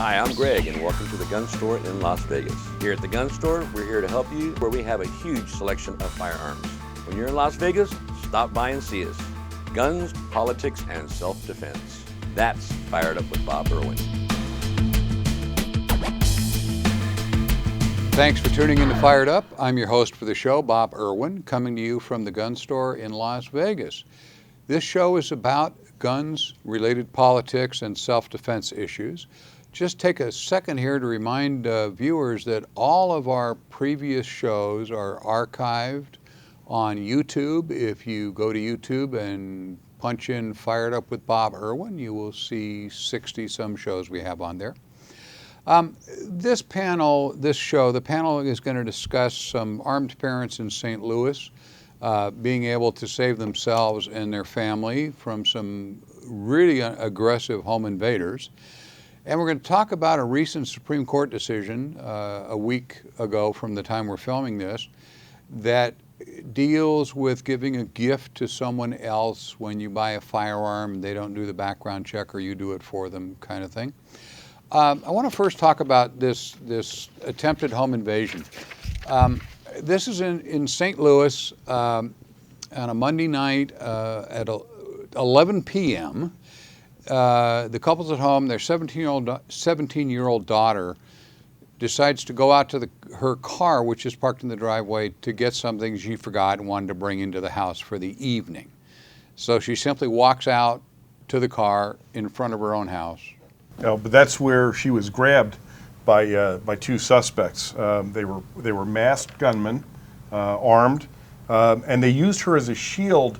Hi, I'm Greg, and welcome to the Gun Store in Las Vegas. Here at the Gun Store, we're here to help you where we have a huge selection of firearms. When you're in Las Vegas, stop by and see us. Guns, politics, and self-defense. That's Fired Up with Bob Irwin. Thanks for tuning in to Fired Up. I'm your host for the show, Bob Irwin, coming to you from the Gun Store in Las Vegas. This show is about guns, related politics, and self-defense issues. Just take a second here to remind viewers that all of our previous shows are archived on YouTube. If you go to YouTube and punch in Fired Up with Bob Irwin, you will see 60-some shows we have on there. The panel is going to discuss some armed parents in St. Louis being able to save themselves and their family from some really aggressive home invaders. And we're going to talk about a recent Supreme Court decision a week ago from the time we're filming this that deals with giving a gift to someone else when you buy a firearm, they don't do the background check or you do it for them kind of thing. I want to first talk about this attempted home invasion. This is in St. Louis on a Monday night at 11 p.m. The couple's at home. Their 17-year-old daughter decides to go out to her car, which is parked in the driveway, to get something she forgot and wanted to bring into the house for the evening. So she simply walks out to the car in front of her own house. But that's where she was grabbed by two suspects. They were masked gunmen, armed, and they used her as a shield.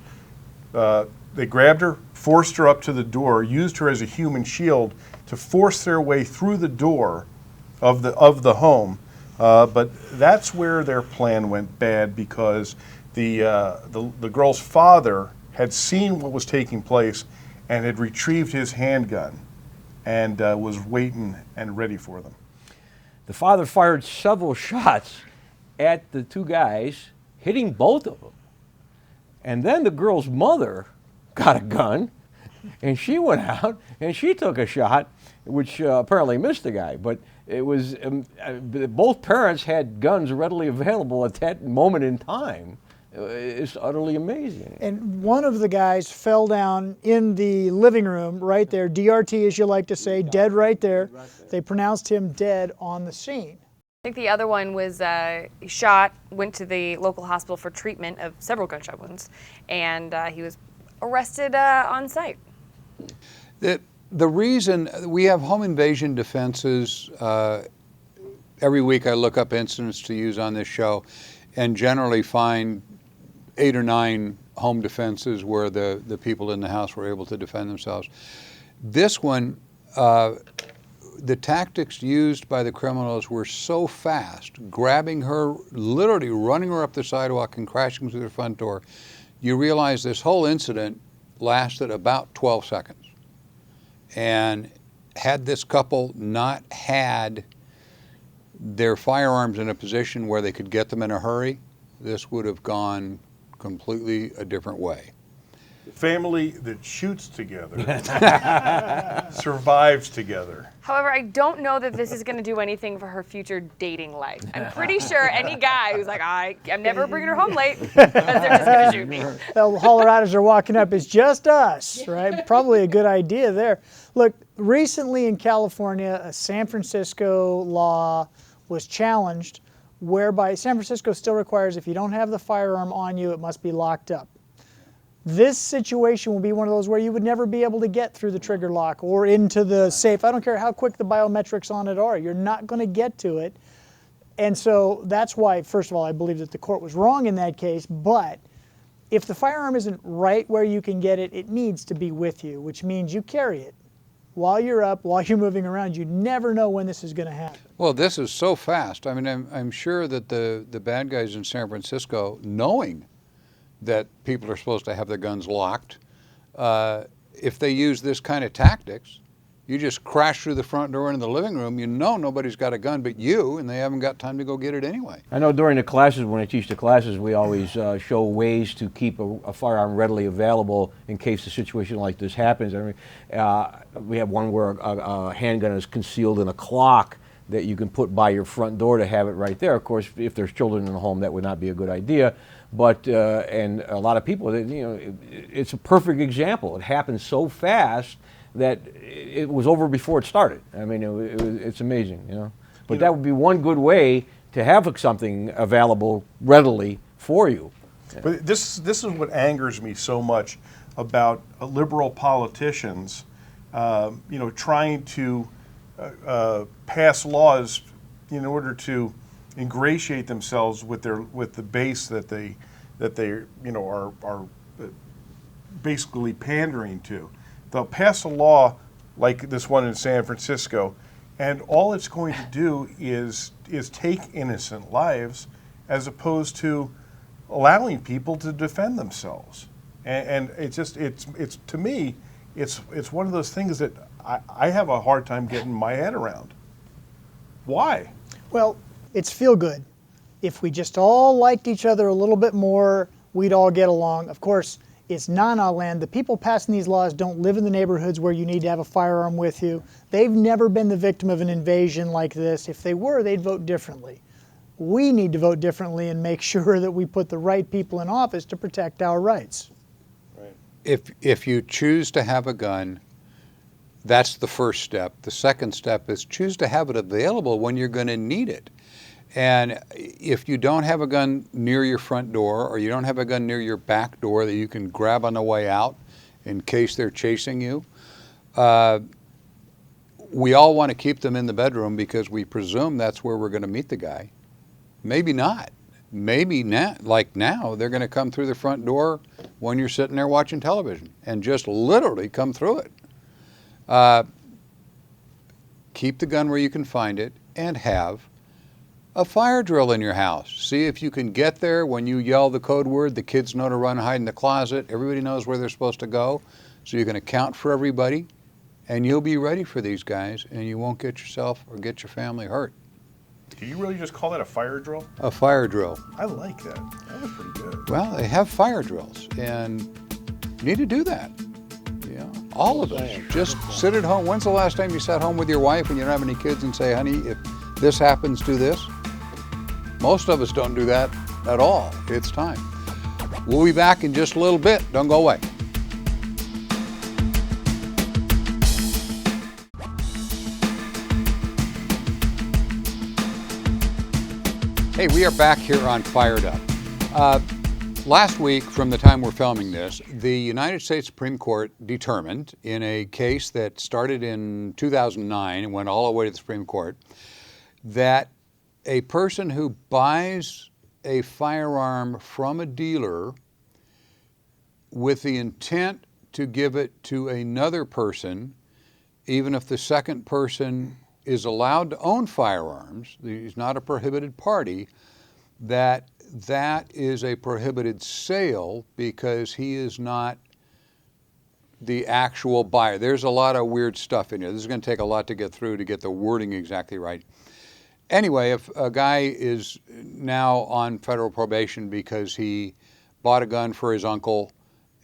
They grabbed her, forced her up to the door, used her as a human shield to force their way through the door of the home. But that's where their plan went bad, because the girl's father had seen what was taking place and had retrieved his handgun and was waiting and ready for them. The father fired several shots at the two guys, hitting both of them. And then the girl's mother got a gun, and she went out and she took a shot, which apparently missed the guy. But it was both parents had guns readily available at that moment in time. It's utterly amazing. And one of the guys fell down in the living room right there, DRT as you like to say, dead right there. They pronounced him dead on the scene. I think the other one was shot, went to the local hospital for treatment of several gunshot wounds, and he was arrested on site. The reason we have home invasion defenses, every week I look up incidents to use on this show and generally find 8 or 9 home defenses where the people in the house were able to defend themselves. This one, the tactics used by the criminals were so fast, grabbing her, literally running her up the sidewalk and crashing through the front door. You realize this whole incident lasted about 12 seconds. And had this couple not had their firearms in a position where they could get them in a hurry, this would have gone completely a different way. The family that shoots together survives together. However, I don't know that this is going to do anything for her future dating life. I'm pretty sure any guy who's like, I'm never bringing her home late because they're just going to shoot me. The Colorados are walking up, it's just us, right? Probably a good idea there. Look, recently in California, a San Francisco law was challenged whereby San Francisco still requires if you don't have the firearm on you, it must be locked up. This situation will be one of those where you would never be able to get through the trigger lock or into the safe. I don't care how quick the biometrics on it are. You're not going to get to it. And so that's why, first of all, I believe that the court was wrong in that case. But if the firearm isn't right where you can get it, it needs to be with you, which means you carry it while you're up, while you're moving around. You never know when this is going to happen. Well, this is so fast. I mean, I'm sure that the bad guys in San Francisco, knowing that people are supposed to have their guns locked, if they use this kind of tactics, You just crash through the front door into the living room, you know nobody's got a gun but you, and they haven't got time to go get it anyway. I know during the classes, when I teach the classes, we always show ways to keep a firearm readily available in case a situation like this happens. I mean, we have one where a handgun is concealed in a clock that you can put by your front door to have it right there. Of course, if there's children in the home, that would not be a good idea. But and a lot of people, it's a perfect example. It happened so fast that it was over before it started. I mean, it's amazing, But that would be one good way to have something available readily for you. But this is what angers me so much about liberal politicians, trying to pass laws in order to ingratiate themselves with the base that they are basically pandering to. They'll pass a law like this one in San Francisco, and all it's going to do is take innocent lives as opposed to allowing people to defend themselves. And it's to me, it's one of those things that I have a hard time getting my head around. Why? Well, it's feel good. If we just all liked each other a little bit more, we'd all get along. Of course, it's na-na land. The people passing these laws don't live in the neighborhoods where you need to have a firearm with you. They've never been the victim of an invasion like this. If they were, they'd vote differently. We need to vote differently and make sure that we put the right people in office to protect our rights. Right. If you choose to have a gun, that's the first step. The second step is choose to have it available when you're going to need it. And if you don't have a gun near your front door, or you don't have a gun near your back door that you can grab on the way out in case they're chasing you, we all want to keep them in the bedroom because we presume that's where we're going to meet the guy. Maybe not. Maybe now, like now, they're going to come through the front door when you're sitting there watching television and just literally come through it. Keep the gun where you can find it and have a fire drill in your house. See if you can get there when you yell the code word. The kids know to run, hide in the closet. Everybody knows where they're supposed to go. So you can account for everybody, and you'll be ready for these guys, and you won't get yourself or get your family hurt. Do you really just call that a fire drill? A fire drill. I like that. That was pretty good. Well, they have fire drills, and you need to do that. Yeah, all of us. Just sit at home. When's the last time you sat home with your wife and you don't have any kids and say, honey, if this happens, do this? Most of us don't do that at all. It's time. We'll be back in just a little bit. Don't go away. Hey, we are back here on Fired Up. Last week, from the time we're filming this, the United States Supreme Court determined in a case that started in 2009 and went all the way to the Supreme Court that a person who buys a firearm from a dealer with the intent to give it to another person, even if the second person is allowed to own firearms, he's not a prohibited party, that is a prohibited sale because he is not the actual buyer. There's a lot of weird stuff in here. This is going to take a lot to get through to get the wording exactly right. Anyway, if a guy is now on federal probation because he bought a gun for his uncle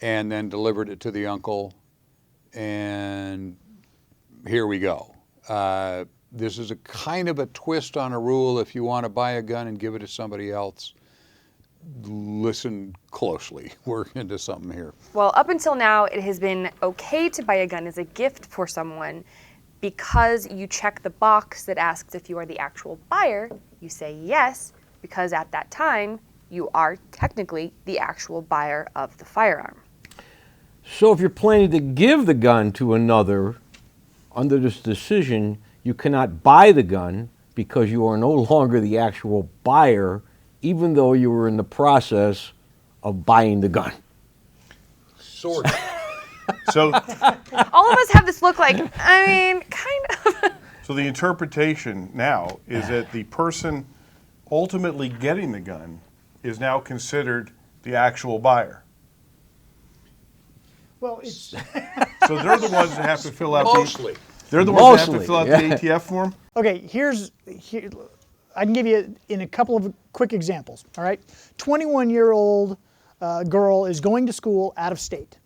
and then delivered it to the uncle, and here we go. This is a kind of a twist on a rule. If you want to buy a gun and give it to somebody else, listen closely. We're into something here. Well, up until now, it has been okay to buy a gun as a gift for someone because you check the box that asks if you are the actual buyer. You say yes, because at that time, you are technically the actual buyer of the firearm. So if you're planning to give the gun to another, under this decision, you cannot buy the gun because you are no longer the actual buyer, even though you were in the process of buying the gun. Sort of. So, All of us have this look like, I mean, kind of. so the interpretation now is that the person ultimately getting the gun is now considered the actual buyer. Well, it's So they're the ones that have to fill out Mostly. They're the ones that have to Mostly, fill out yeah. the ATF form? Okay, I can give you in a couple of quick examples, all right? 21-year-old girl is going to school out of state.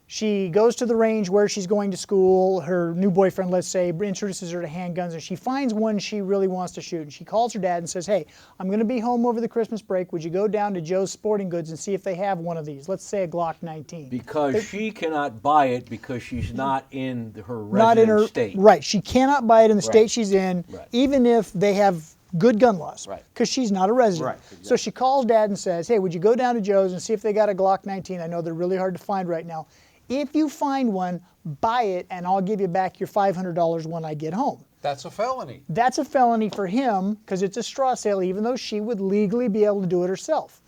She goes to the range where she's going to school. Her new boyfriend, let's say, introduces her to handguns, and she finds one she really wants to shoot. And she calls her dad and says, hey, I'm going to be home over the Christmas break. Would you go down to Joe's Sporting Goods and see if they have one of these? Let's say a Glock 19. Because she cannot buy it because she's not in her Not in resident her state. Right. She cannot buy it in the Right. state she's in, Right. even if they have good gun laws, Right. because she's not a resident. Right, So she calls dad and says, hey, would you go down to Joe's and see if they got a Glock 19? I know they're really hard to find right now. If you find one, buy it, and I'll give you back your $500 when I get home. That's a felony. That's a felony for him because it's a straw sale, even though she would legally be able to do it herself.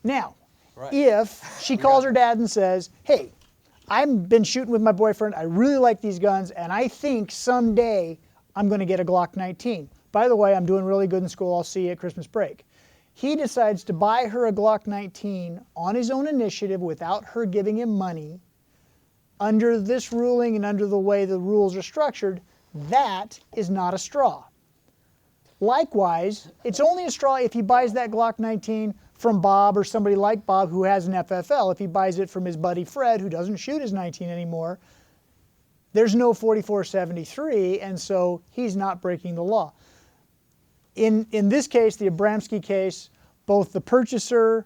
Now, Right. if she calls her dad and says, hey, I've been shooting with my boyfriend, I really like these guns, and I think someday I'm going to get a Glock 19. By the way, I'm doing really good in school, I'll see you at Christmas break. He decides to buy her a Glock 19 on his own initiative without her giving him money. Under this ruling and under the way the rules are structured, that is not a straw. Likewise, it's only a straw if he buys that Glock 19 from Bob or somebody like Bob who has an FFL. If he buys it from his buddy Fred, who doesn't shoot his 19 anymore, there's no 4473, and so he's not breaking the law. In this case, the Abramski case, both the purchaser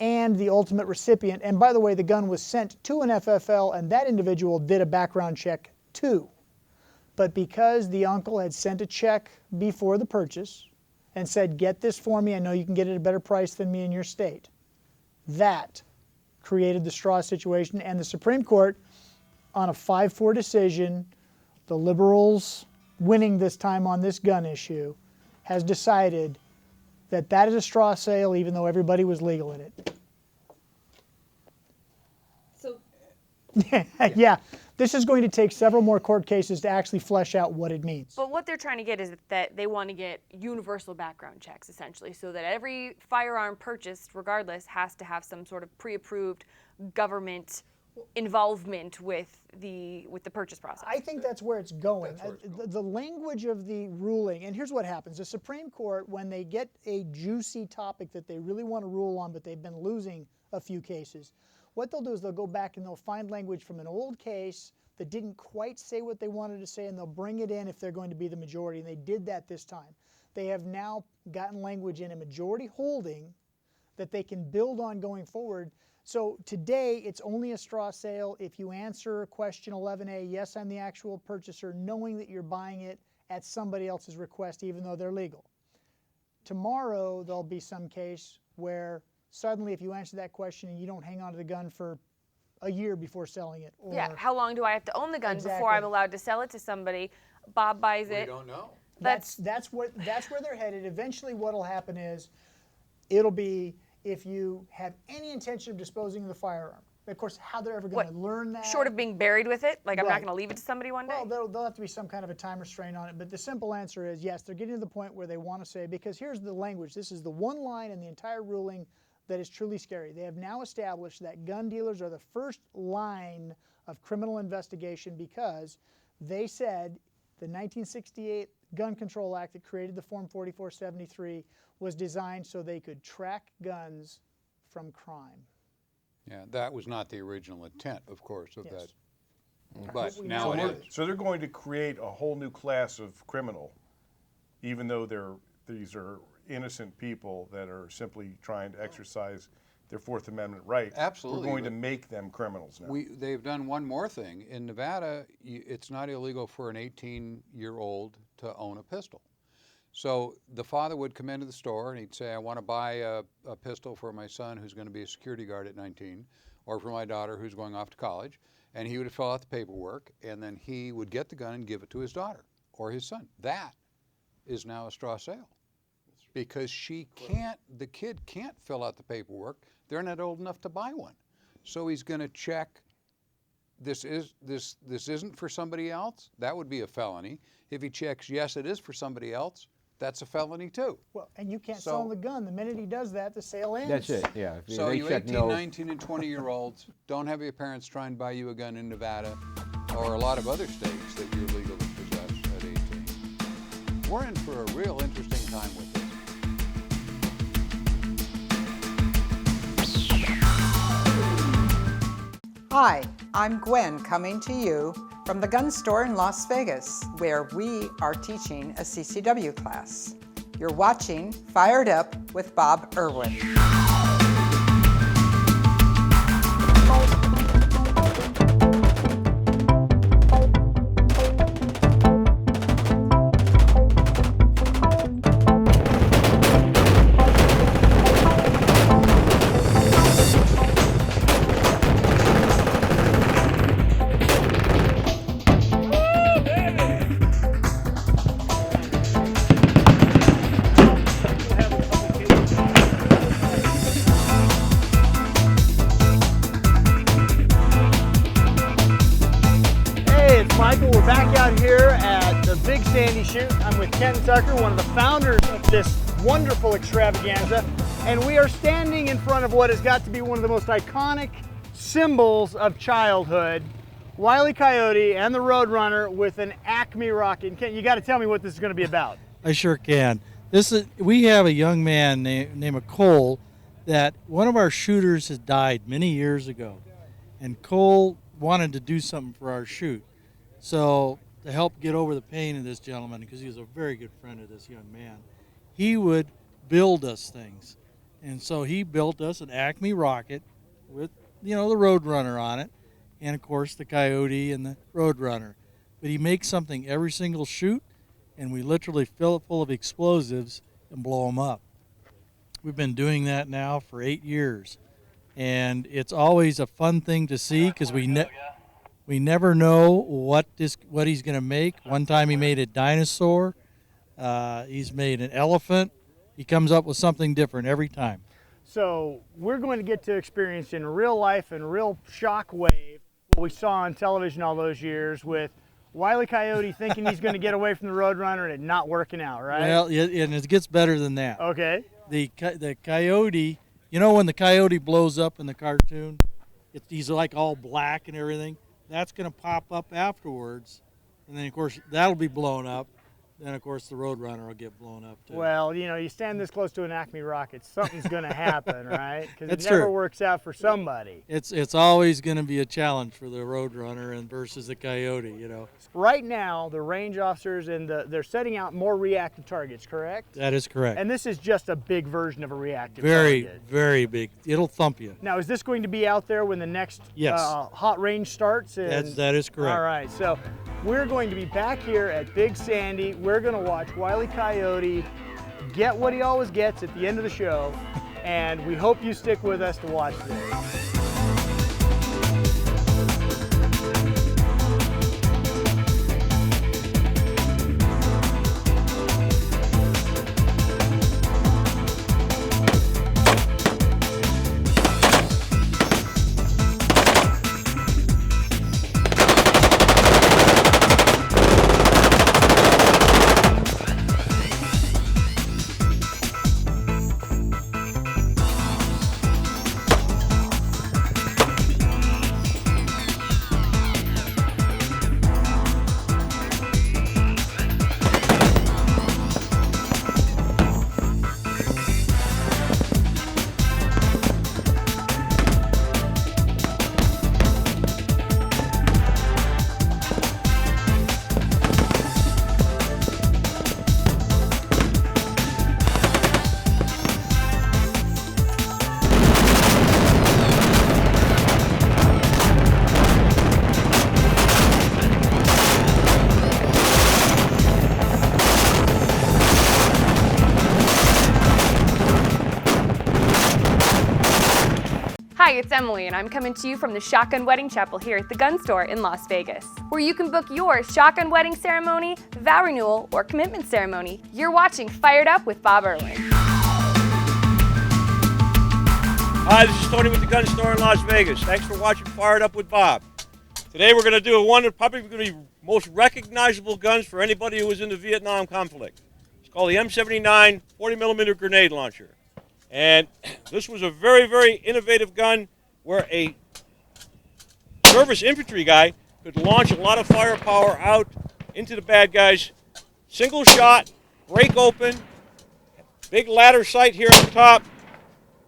and the ultimate recipient, and by the way, the gun was sent to an FFL, and that individual did a background check too. But because the uncle had sent a check before the purchase and said, get this for me, I know you can get it at a better price than me in your state, that created the straw situation, and the Supreme Court, on a 5-4 decision, the liberals winning this time on this gun issue, has decided that that is a straw sale even though everybody was legal in it. So Yeah, this is going to take several more court cases to actually flesh out what it means. But what they're trying to get is that they want to get universal background checks, essentially, so that every firearm purchased, regardless, has to have some sort of pre-approved government involvement with the purchase process. I think that's where it's going. The language of the ruling, and here's what happens. The Supreme Court, when they get a juicy topic that they really want to rule on, but they've been losing a few cases, what they'll do is they'll go back and they'll find language from an old case that didn't quite say what they wanted to say, and they'll bring it in if they're going to be the majority, and they did that this time. They have now gotten language in a majority holding that they can build on going forward. So today, it's only a straw sale if you answer question 11A, yes, I'm the actual purchaser, knowing that you're buying it at somebody else's request, even though they're legal. Tomorrow, there'll be some case where suddenly if you answer that question and you don't hang on to the gun for a year before selling it. Or Yeah, how long do I have to own the gun Exactly. before I'm allowed to sell it to somebody? Bob buys it. We don't know. That's where they're headed. Eventually what'll happen is it'll be if you have any intention of disposing of the firearm. Of course, how they're ever going to learn that. Short of being buried with it, like I'm not Right. going to leave it to somebody one day. Well, there'll have to be some kind of a time restraint on it, but the simple answer is yes, they're getting to the point where they want to say, because here's the language, this is the one line in the entire ruling that is truly scary. They have now established that gun dealers are the first line of criminal investigation because they said the 1968 Gun Control Act that created the Form 4473 was designed so they could track guns from crime. Yeah, that was not the original intent, of course, of Yes. that. But We now know it is. So they're going to create a whole new class of criminal, even though these are innocent people that are simply trying to exercise their Fourth Amendment right. Absolutely, We're going to but make them criminals now. They've done one more thing. In Nevada, it's not illegal for an 18-year-old to own a pistol. So the father would come into the store and he'd say, I want to buy a pistol for my son who's going to be a security guard at 19, or for my daughter who's going off to college. And he would fill out the paperwork, and then he would get the gun and give it to his daughter or his son. That is now a straw sale. Because the kid can't fill out the paperwork. They're not old enough to buy one. So he's going to check, this isn't for somebody else. That would be a felony. If he checks, yes, it is for somebody else, that's a felony too. Well, and you can't So- sell him the gun. The minute he does that, the sale ends. That's it, yeah. If So they you check 18, no, 19, and 20-year-olds, don't have your parents try and buy you a gun in Nevada. or a lot of other states that you're legal to possess at 18. We're in for a real interesting time with this. Hi, I'm Gwen coming to you from the gun store in Las Vegas, where we are teaching a CCW class. You're watching Fired Up with Bob Irwin. Michael, we're back out here at the Big Sandy Shoot. I'm with Ken Tucker, one of the founders of this wonderful extravaganza, and we are standing in front of what has got to be one of the most iconic symbols of childhood, Wile E. Coyote and the Roadrunner with an Acme rocket. And Ken, you got to tell me what this is going to be about. I sure can. We have a young man named Cole that one of our shooters has died many years ago, and Cole wanted to do something for our shoot. So to help get over the pain of this gentleman, because he was a very good friend of this young man, he would build us things. And so he built us an Acme rocket with, the Roadrunner on it, and of course the Coyote and the Roadrunner. But he makes something every single shoot, and we literally fill it full of explosives and blow them up. We've been doing that now for 8 years, and it's always a fun thing to see because we never know what he's going to make. One time he made a dinosaur. He's made an elephant. He comes up with something different every time. So we're going to get to experience in real life and real shockwave what we saw on television all those years with Wile E. Coyote thinking he's going to get away from the Roadrunner and it not working out, right? Well, and it gets better than that. Okay. The Coyote, when the Coyote blows up in the cartoon, he's like all black and everything. That's going to pop up afterwards, and then, of course, that'll be blown up. Then, of course, the Roadrunner will get blown up, too. Well, you stand this close to an Acme rocket, something's going to happen, right? Because it That's never true. works out for somebody. It's always going to be a challenge for the Roadrunner versus the Coyote, Right now, the range officers they're setting out more reactive targets, correct? That is correct. And this is just a big version of a reactive Very, target. very big. It'll thump you. Now, is this going to be out there when the next Yes. hot range starts? That is correct. All right, so we're going to be back here at Big Sandy. We're going to watch Wile E. Coyote get what he always gets at the end of the show, and we hope you stick with us to watch this. Hi, it's Emily, and I'm coming to you from the Shotgun Wedding Chapel here at the Gun Store in Las Vegas, where you can book your shotgun wedding ceremony, vow renewal, or commitment ceremony. You're watching Fired Up with Bob Irwin. Hi, this is Tony with the Gun Store in Las Vegas. Thanks for watching Fired Up with Bob. Today we're going to do one of probably going to be most recognizable guns for anybody who was in the Vietnam conflict. It's called the M79 40mm grenade launcher. And this was a very, very innovative gun where a service infantry guy could launch a lot of firepower out into the bad guys. Single shot, break open, big ladder sight here on top,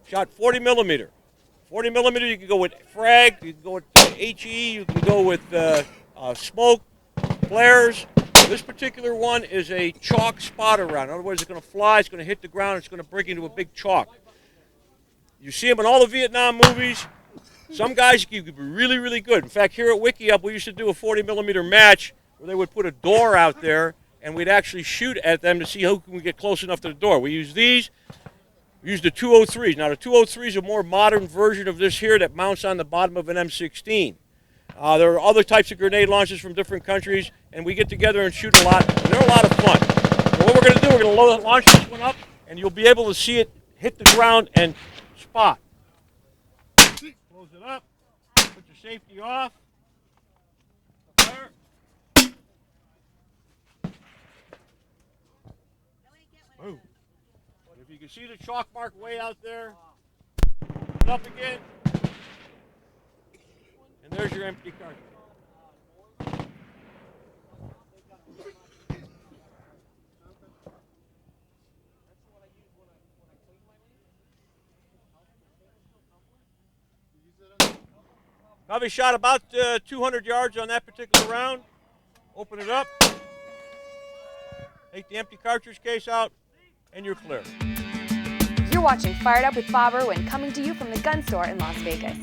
shot 40 millimeter. 40 millimeter, you can go with frag, you can go with HE, you can go with smoke, flares. This particular one is a chalk spotter round. In other words, it's going to fly, it's going to hit the ground, it's going to break into a big chalk. You see them in all the Vietnam movies. Some guys can be really, really good. In fact, here at WikiUp, we used to do a 40 millimeter match where they would put a door out there and we'd actually shoot at them to see who can we get close enough to the door. We use these. We use the 203s. Now, the 203 is a more modern version of this here that mounts on the bottom of an M16. There are other types of grenade launchers from different countries, and we get together and shoot a lot. And they're a lot of fun. So what we're going to do, we're going to launch this one up, and you'll be able to see it hit the ground and spot. Close it up. Put your safety off. Fire. Boom. If you can see the chalk mark way out there, up again, and there's your empty cartridge. Probably shot about 200 yards on that particular round. Open it up, take the empty cartridge case out, and you're clear. You're watching Fired Up with Bob Irwin, coming to you from the gun store in Las Vegas.